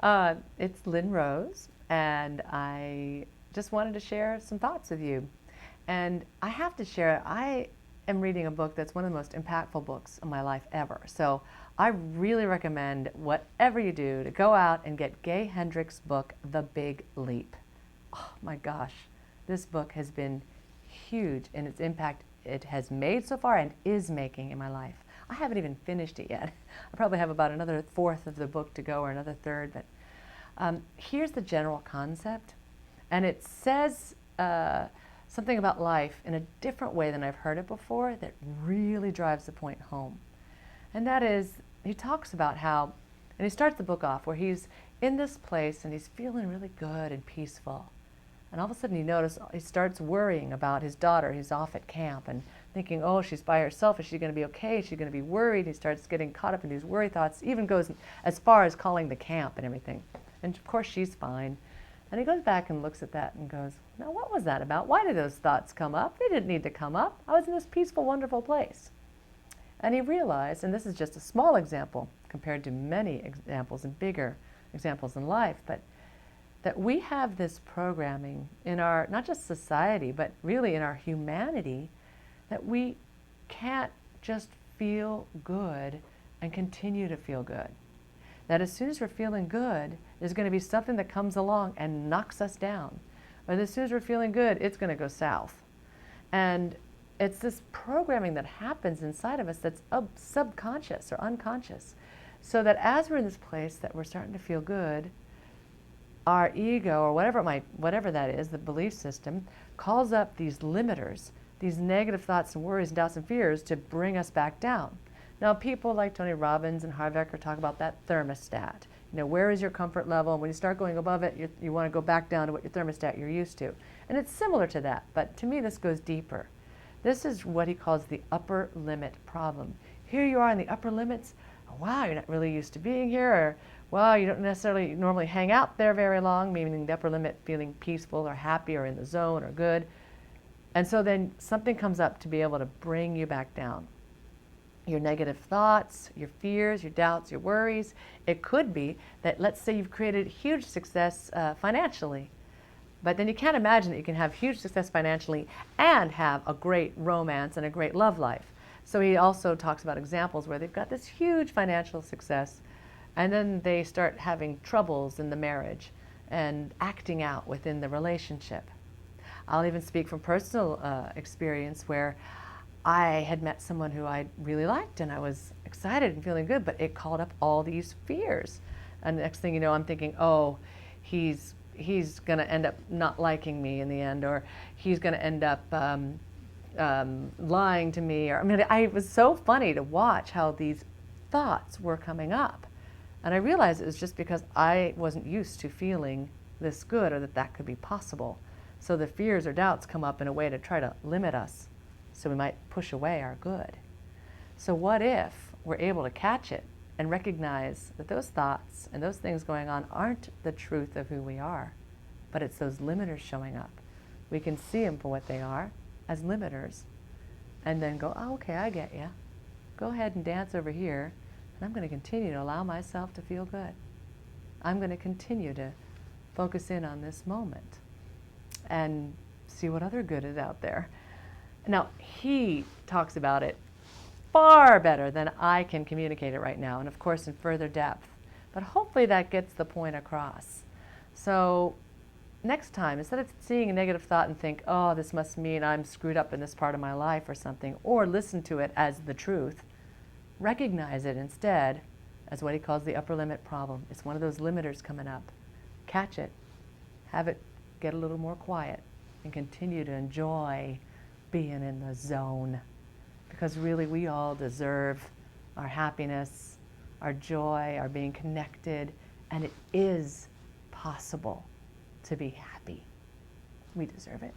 It's Lynn Rose, and I just wanted to share some thoughts with you. And I have to share, I am reading a book that's one of the most impactful books of my life ever. So I really recommend, whatever you do, to go out and get Gay Hendricks' book, The Big Leap. Oh my gosh, this book has been huge in its impact it has made so far and is making in my life. I haven't even finished it yet. I probably have about another fourth of the book to go, or another third, but here's the general concept, and it says something about life in a different way than I've heard it before that really drives the point home. And that is, he talks about how, and he starts the book off where he's in this place and he's feeling really good and peaceful. And all of a sudden he starts worrying about his daughter who's off at camp and thinking, oh, she's by herself. Is she going to be okay? Is she going to be worried? He starts getting caught up in these worry thoughts, even goes as far as calling the camp and everything. And of course she's fine. And he goes back and looks at that and goes, now what was that about? Why did those thoughts come up? They didn't need to come up. I was in this peaceful, wonderful place. And he realized, and this is just a small example compared to many examples and bigger examples in life, but that we have this programming in our, not just society, but really in our humanity, that we can't just feel good and continue to feel good. That as soon as we're feeling good, there's going to be something that comes along and knocks us down. But as soon as we're feeling good, it's going to go south. And it's this programming that happens inside of us that's subconscious or unconscious. So that as we're in this place that we're starting to feel good, our ego, or whatever that is, the belief system, calls up these limiters, these negative thoughts and worries and doubts and fears to bring us back down. Now, people like Tony Robbins and Harv Eker talk about that thermostat. You know, where is your comfort level? And when you start going above it, you want to go back down to what your thermostat you're used to. And it's similar to that, but to me this goes deeper. This is what he calls the upper limit problem. Here you are in the upper limits. Oh, wow, you're not really used to being here, or well, you don't necessarily normally hang out there very long, meaning the upper limit feeling peaceful or happy or in the zone or good. And so then something comes up to be able to bring you back down. Your negative thoughts, your fears, your doubts, your worries. It could be that, let's say you've created huge success financially, but then you can't imagine that you can have huge success financially and have a great romance and a great love life. So he also talks about examples where they've got this huge financial success, and then they start having troubles in the marriage and acting out within the relationship. I'll even speak from personal experience where I had met someone who I really liked and I was excited and feeling good, but it called up all these fears. And the next thing you know, I'm thinking, oh, he's going to end up not liking me in the end, or he's going to end up lying to me. Or I mean, it was so funny to watch how these thoughts were coming up. And I realized it was just because I wasn't used to feeling this good, or that could be possible. So the fears or doubts come up in a way to try to limit us, so we might push away our good. So what if we're able to catch it and recognize that those thoughts and those things going on aren't the truth of who we are, but it's those limiters showing up. We can see them for what they are, as limiters, and then go, oh, okay, I get you. Go ahead and dance over here, and I'm going to continue to allow myself to feel good. I'm going to continue to focus in on this moment and see what other good is out there. Now, he talks about it far better than I can communicate it right now, and of course in further depth. But hopefully that gets the point across. So next time, instead of seeing a negative thought and think, oh, this must mean I'm screwed up in this part of my life or something, or listen to it as the truth, recognize it instead as what he calls the upper limit problem. It's one of those limiters coming up. Catch it, have it get a little more quiet, and continue to enjoy being in the zone. Because really we all deserve our happiness, our joy, our being connected, and it is possible to be happy. We deserve it.